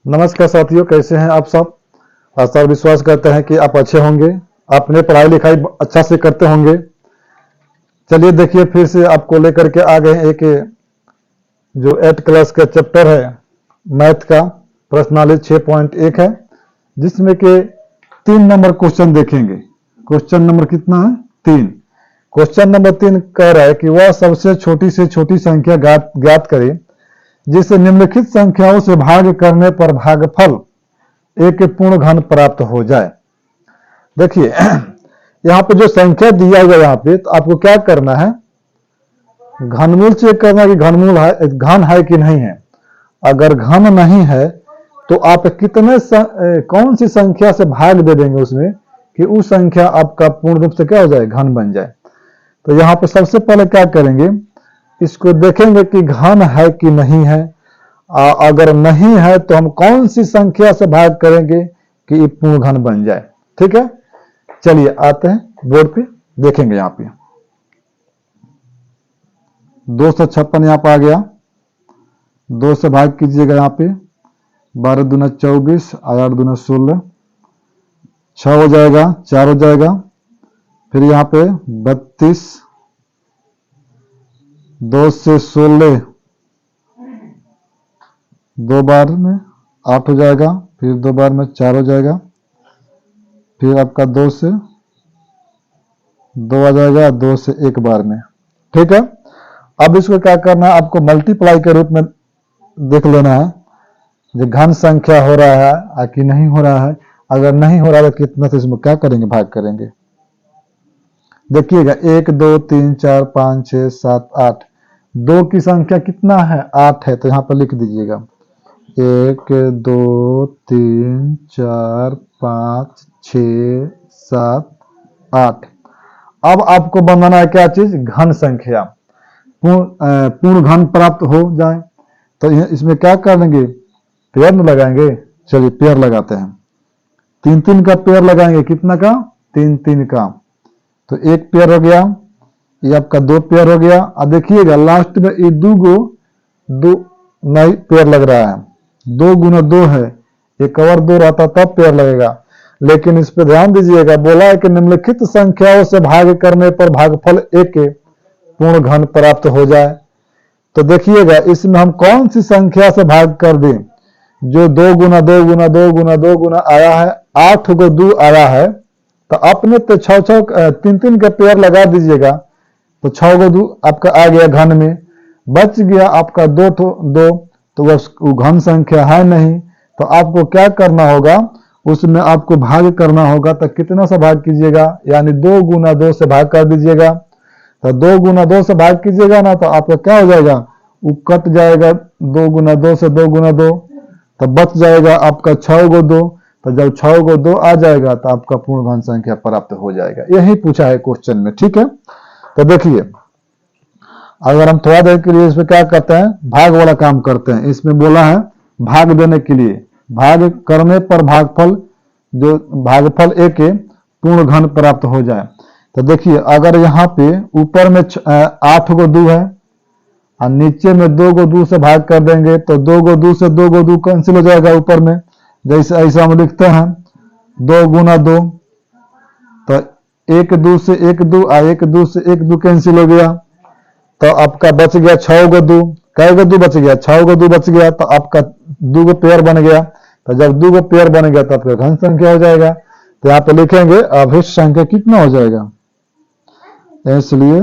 नमस्कार साथियों, कैसे हैं आप सब। आशा और विश्वास करते हैं कि आप अच्छे होंगे, अपने पढ़ाई लिखाई अच्छा से करते होंगे। चलिए देखिए, फिर से आपको लेकर के आ गए एक जो 8 क्लास का चैप्टर है मैथ का, प्रश्नावली 6.1 है, जिसमें के 3 नंबर क्वेश्चन देखेंगे। क्वेश्चन नंबर कितना है? 3। क्वेश्चन नंबर 3 कह रहा है कि वह सबसे छोटी से छोटी संख्या ज्ञात करें जिसे निम्नलिखित संख्याओं से भाग करने पर भागफल एक पूर्ण घन प्राप्त हो जाए। देखिए यहाँ पे जो संख्या दिया हुआ यहाँ पे, तो आपको क्या करना है, घनमूल चेक करना है कि घनमूल है, घन है कि नहीं है। अगर घन नहीं है तो आप कौन सी संख्या से भाग दे देंगे उसमें कि उस संख्या आपका पूर्ण रूप से क्या हो जाए, घन बन जाए। तो यहाँ पे सबसे पहले क्या करेंगे, इसको देखेंगे कि घन है कि नहीं है। अगर नहीं है तो हम कौन सी संख्या से भाग करेंगे कि ये पूर्ण घन बन जाए। ठीक है, चलिए आते हैं बोर्ड पे, देखेंगे। यहाँ पे 256 यहाँ पे आ गया, 2 से भाग कीजिएगा। यहाँ पे 12 दूना 24, 8 दूना 16, 6 हो जाएगा, 4 हो जाएगा। फिर यहाँ पे 32, 2 से 16, 2 बार में 8 हो जाएगा, फिर 2 बार में 4 हो जाएगा, फिर आपका 2 से 2 आ जाएगा, 2 से 1 बार में। ठीक है, अब इसको क्या करना है, आपको मल्टीप्लाई के रूप में देख लेना है जो घन संख्या हो रहा है कि नहीं हो रहा है। अगर नहीं हो रहा है तो कितना से इसमें क्या करेंगे, भाग करेंगे। देखिएगा 1 2 3 4 5 6 7 8, 2 की संख्या कितना है, 8 है, तो यहाँ पर लिख दीजिएगा 1 2 3 4 5 6 7 8। अब आपको बनाना है क्या चीज, घन संख्या, पूर्ण घन प्राप्त हो जाए। तो इसमें क्या करेंगे, पेयर में लगाएंगे। चलिए पेयर लगाते हैं, 3 3 का पेयर लगाएंगे। कितना का, 3 3 का। तो 1 पेयर हो गया, ये आपका 2 पेयर हो गया। अब देखिएगा लास्ट में ये दो नई पेयर लग रहा है, 2 गुना 2 है, एक और 2 रहता तब पेयर लगेगा। लेकिन इस पे ध्यान दीजिएगा, बोला है कि निम्नलिखित संख्याओं से भाग करने पर भागफल एक पूर्ण घन प्राप्त हो जाए। तो देखिएगा इसमें हम कौन सी संख्या से भाग कर दें, जो 2 गुना 2 गुना 2 गुना 2 गुना आया है, 8 को 2 आया है, तो अपने तो 3 3 का पेयर लगा दीजिएगा, तो 6 को 2 आपका आ गया घन में। बच गया आपका 2 तो वो घन संख्या है नहीं। तो आपको क्या करना होगा, उसमें आपको भाग करना होगा। तो कितना से भाग कीजिएगा, यानी 2 गुना 2 से भाग कर दीजिएगा। तो 2 गुना 2 से भाग कीजिएगा ना, तो आपका क्या हो जाएगा, वो कट जाएगा 2 गुना 2 से 2 गुना 2, तो बच जाएगा आपका 6 को 2। तो जब 6 को 2 आ जाएगा तो आपका पूर्ण घन संख्या प्राप्त हो जाएगा। यही पूछा है क्वेश्चन में। ठीक है, तो देखिए अगर हम थोड़ा देर के लिए इसमें क्या करते हैं, भाग वाला काम करते हैं। इसमें बोला है भाग देने के लिए, भाग करने पर भागफल, जो भागफल एक पूर्ण घन प्राप्त हो जाए। तो देखिए अगर यहाँ पे ऊपर में 8 को 2 है और नीचे में 2 को 2 से भाग कर देंगे, तो 2 को 2 से 2 को 2 कैंसिल हो जाएगा ऊपर में। जैसे ऐसा हम लिखते हैं 2 गुना 2, तो 1 2 से 1 2 और 1 2 से 1 2 कैंसिल हो गया। तो आपका बच गया 6 को 2, कै को 2 बच गया, 6 को 2 बच गया, तो आपका 2 को पेयर बन गया। तो जब 2 को पेयर बन गया तो आपका घन संख्या हो जाएगा। तो यहाँ पे लिखेंगे अभिष्ट संख्या कितना हो जाएगा, इसलिए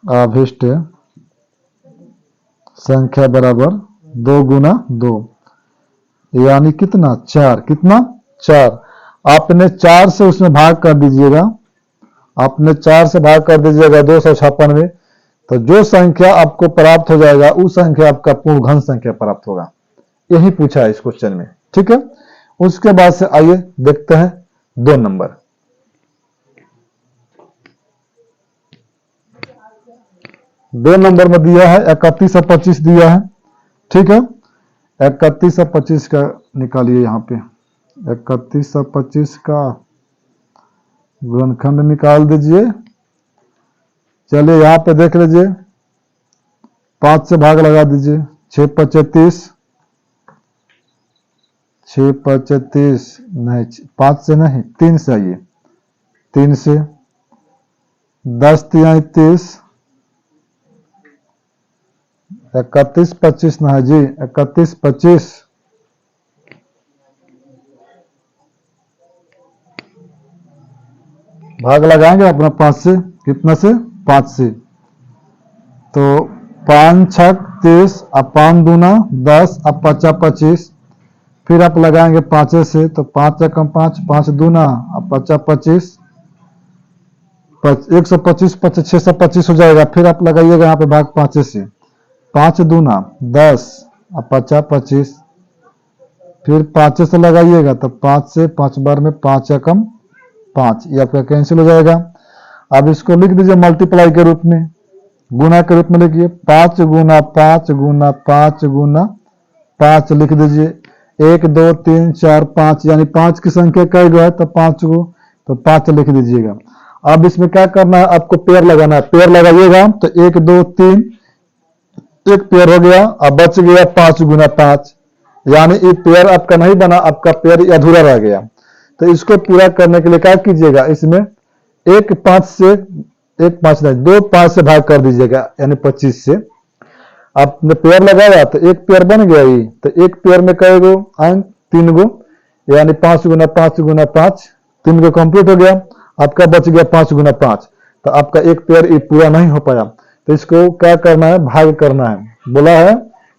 अभिष्ट संख्या बराबर 2 गुना 2, यानी कितना, 4। कितना, 4। आपने 4 से उसमें भाग कर दीजिएगा, आपने 4 से भाग कर दीजिएगा 256 में, तो जो संख्या आपको प्राप्त हो जाएगा उस संख्या आपका पूर्ण घन संख्या प्राप्त होगा। यही पूछा है इस क्वेश्चन में। ठीक है, उसके बाद से आइए देखते हैं 2 नंबर। 2 नंबर में दिया है 31 और 25 दिया है। ठीक है, 31 और 25 का निकालिए। यहाँ पे 31 और 25 का गुणनखंड निकाल दीजिए। चलिए यहाँ पे देख लीजिए, 5 से भाग लगा दीजिए, 6 5 30, 6 5 30 नहीं, 5 से नहीं 3 से आइए, 3 से 10 3 30, 31 25 ना है जी, 31 25, भाग लगाएंगे अपना 5 से, कितना से 5 से, तो 5 6 30, अब 5 दूना 10, अब 5 25, फिर आप लगाएंगे 5 से, तो 5 एकम 5, 5 दूना, अब 5 25, 125 25 625 हो जाएगा। फिर आप लगाइएगा यहाँ पे भाग 5 से, 5 दूना 10, अब 5 25, फिर 5 से लगाइएगा तो 5 से 5 बार में 5 एकम 5, ये आपका कैंसिल हो जाएगा। अब इसको लिख दीजिए मल्टीप्लाई के रूप में, गुना के रूप में लिखिए, 5 गुना 5 गुना 5 गुना 5 लिख दीजिए, 1 2 3 4 5, यानी 5 की संख्या कई गो है तो 5 गो, तो 5 लिख दीजिएगा। अब इसमें क्या करना है, आपको पेयर लगाना है, पेयर लगाइएगा तो 1 2 3, एक पेयर हो गया, अब बच गया 5 गुना 5, यानी ये पेयर आपका नहीं बना, आपका पेयर अधूरा रह गया। तो इसको पूरा करने के लिए क्या कीजिएगा, इसमें 1 5 से, 1 5 नहीं 2 5 से भाग कर दीजिएगा, यानी 25 से। आपने पेयर लगाया तो एक पेयर बन गया ही, तो एक पेयर में कई गो अंक, 3 गो, यानी 5 गुना 5 गुना 5, 3 गो कंप्लीट हो गया, आपका बच गया 5 गुना 5, तो आपका एक पेयर ये पूरा नहीं हो पाया। तो इसको क्या करना है, भाग करना है। बोला है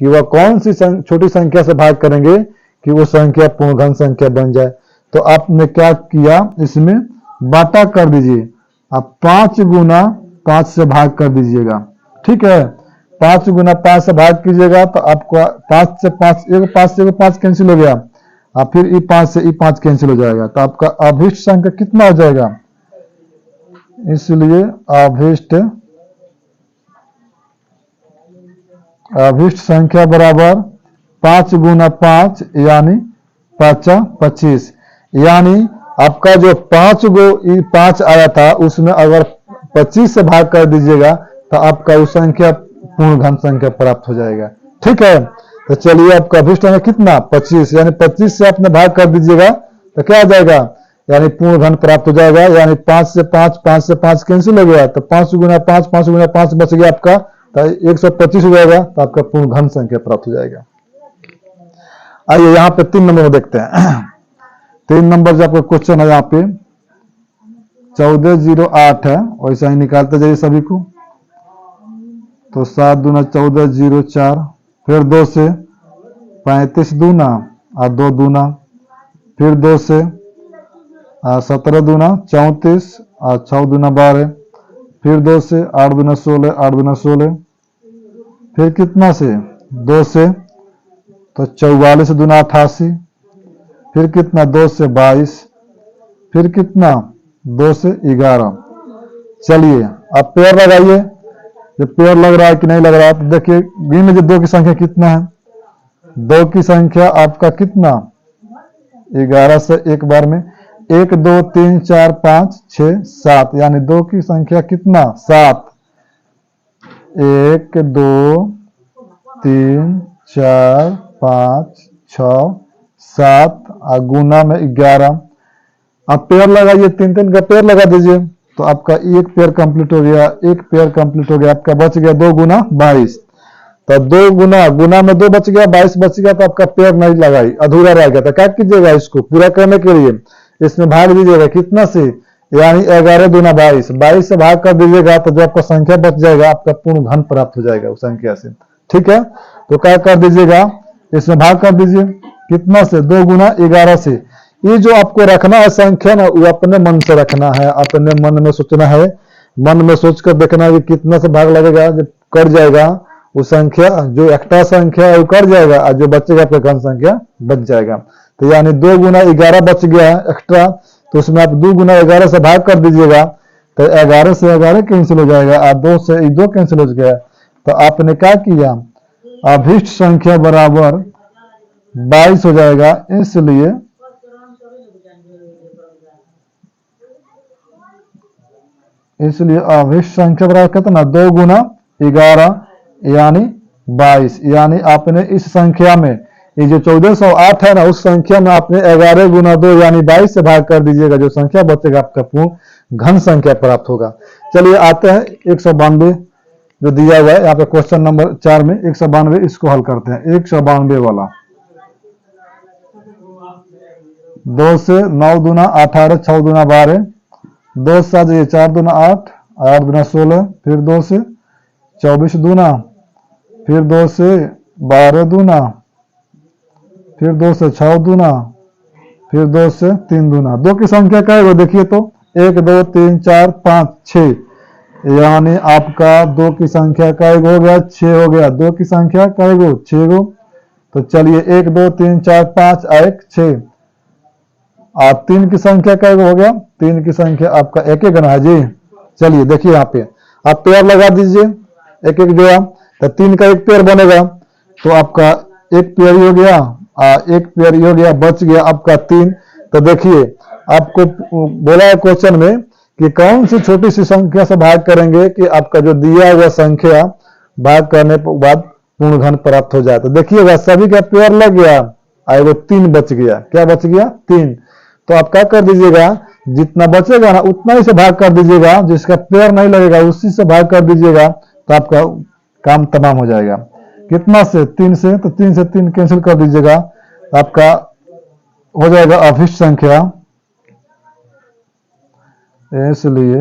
कि वह कौन सी छोटी संख्या से भाग करेंगे कि वो संख्या पूर्ण घन संख्या बन जाए। तो आपने क्या किया, इसमें बाटा कर दीजिए, आप 5 गुना 5 से भाग कर दीजिएगा, ठीक है। 5 गुना 5 से भाग कीजिएगा तो आपको 5 से 5, एक 5 से 5 कैंसिल हो गया, और फिर ई 5 से ई 5 कैंसिल हो जाएगा, तो आपका अभिष्ट संख्या कितना हो जाएगा, इसलिए अभिष्ट संख्या बराबर 5 गुना 5 यानी 5 25, यानी आपका जो 5 गो ई 5 आया था उसमें अगर 25 से भाग कर दीजिएगा तो आपका वो संख्या पूर्ण घन संख्या प्राप्त हो जाएगा, ठीक है। तो चलिए आपका अभिष्ट है कितना 25, यानी 25 से आपने भाग कर दीजिएगा तो क्या आ जाएगा, यानी पूर्ण घन प्राप्त हो जाएगा, यानी 5 से 5, 5 से 5 कैंसिल हो गया, तो 5 गुना 5, 5 गुना 5 बच गया आपका, तो 125 हो जाएगा, तो आपका पूर्ण घन संख्या प्राप्त हो जाएगा। आइए यहाँ पे 3 नंबर में देखते हैं। 3 नंबर जो आपका क्वेश्चन है यहाँ पे 1408 है, वैसा ही निकालते जाइए सभी को, तो 7 दूना 14 0 4, फिर 2 से 35 दूना और 2 दूना, फिर 2 से 17 दूना 34 और 6 दूना 12, फिर 2 से 8 दूना 16, 8 दूना 16, फिर कितना से 2 से तो 44 दूना 88, फिर कितना 2 से 22, फिर कितना 2 से 11। चलिए अब पेयर लगाइए, जब पेयर लग रहा है कि नहीं लग रहा है, तो देखिए गिन लीजिए 2 की संख्या कितना है, 2 की संख्या आपका कितना 11 से एक बार में 1 2 3 4 5 6 7, यानी 2 की संख्या कितना 7, 1 2 3 4 5 6 7 और गुना में 11। आप पेयर लगाइए, 3 का पेयर लगा दीजिए, तो आपका एक पेयर कंप्लीट हो गया, एक पेयर कंप्लीट हो गया, आपका बच गया 2 गुना 22, तो 2 गुना में 2 बच गया, 22 बच गया, तो आपका पेयर नहीं लगाई, अधूरा रह गया। तो क्या कीजिएगा, इसको पूरा करने के लिए इसमें भाग दीजिएगा कितना से, यानी 11 दूना 22, 22 से भाग कर दीजिएगा तो जो आपका संख्या बच जाएगा आपका पूर्ण घन प्राप्त हो जाएगा उस संख्या से, ठीक है। तो क्या कर दीजिएगा, इसमें भाग कर दीजिए कितना से 2 गुना 11 से। ये जो आपको रखना है संख्या ना, वो अपने मन से रखना है, अपने मन में सोचना है, मन में सोच कर देखना है कि कितना से भाग लगेगा, जब कर जाएगा वो संख्या जो एक्स्ट्रा संख्या है वो कर जाएगा, और जो बचेगा आपका घन संख्या बच जाएगा। तो यानी 2 गुना 11 बच गया एक्स्ट्रा, तो उसमें आप 2 गुना 11 से भाग कर दीजिएगा, तो 11 से 11 कैंसिल हो जाएगा, और 2 से 2 कैंसिल हो गया। तो आपने क्या किया, अभिष्ट संख्या बराबर 22 हो जाएगा, इसलिए अभिष्ट संख्या बराबर कितना 2 गुना 11 यानी 22, यानी आपने इस संख्या में ये जो 1408 है ना, उस संख्या में आपने 11 गुना 2 यानी 22 से भाग कर दीजिएगा। जो संख्या बचेगा आपका पूर्ण घन संख्या प्राप्त होगा। चलिए आते हैं 192 जो दिया हुआ है यहाँ पे क्वेश्चन नंबर 4 में 192, इसको हल करते हैं। 192 वाला 2 से 9 दूना 18, 6 दूना 12, 2 7 ये 4 दूना 8, 8 दूना 16, फिर 2 से 24 दूना, फिर 2 से 12 दूना, फिर 2 से 6 दूना, फिर 2 से 3 दूना। 2 की संख्या क्या है वो देखिए तो 1 2 3 4 5 6, यानी आपका 2 की संख्या का हो गया 6 हो गया। 2 की संख्या का 6 गो। तो चलिए 1 2 3 4 5 1 6। आप 3 की संख्या का हो गया, 3 की संख्या आपका एक एक गना है जी। चलिए देखिए यहाँ पे आप पेयर लगा दीजिए, एक एक गया तो 3 का एक पेयर बनेगा, तो आपका एक पेयर हो गया, एक पेयर हो गया, बच गया आपका 3। तो देखिए आपको बोला है क्वेश्चन में कि कौन सी छोटी सी संख्या से भाग करेंगे कि आपका जो दिया हुआ संख्या भाग करने के बाद पूर्ण घन प्राप्त हो जाए। तो देखिएगा सभी का पेयर लग गया, आए वो 3 बच गया। क्या बच गया? 3। तो आप क्या कर दीजिएगा, जितना बचेगा ना उतना ही से भाग कर दीजिएगा, जिसका पेयर नहीं लगेगा उसी से भाग कर दीजिएगा, तो आपका काम तमाम हो जाएगा। कितना से? 3 से। तो 3 से 3 कैंसिल कर दीजिएगा, आपका हो जाएगा अभिष्ट संख्या। इसलिए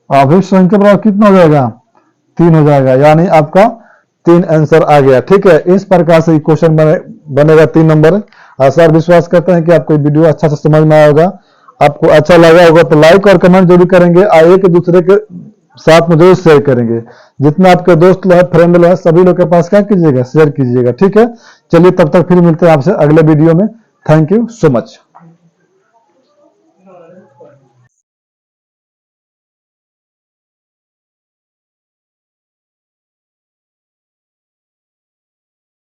अभिष्ट संख्या बराबर कितना हो जाएगा? 3 हो जाएगा, यानी आपका 3 आंसर आ गया। ठीक है, इस प्रकार से क्वेश्चन बनेगा 3 नंबर। सर विश्वास करते हैं कि आपको वीडियो अच्छा से समझ में आया होगा। आपको अच्छा लगा होगा तो लाइक और कमेंट जरूर करेंगे और एक दूसरे के साथ में जरूर शेयर करेंगे। जितने आपके दोस्त लोग हैं, फ्रेंड लोग हैं, सभी लोग के पास क्या कीजिएगा, शेयर कीजिएगा। ठीक है, चलिए तब तक फिर मिलते हैं आपसे अगले वीडियो में। Thank you so much.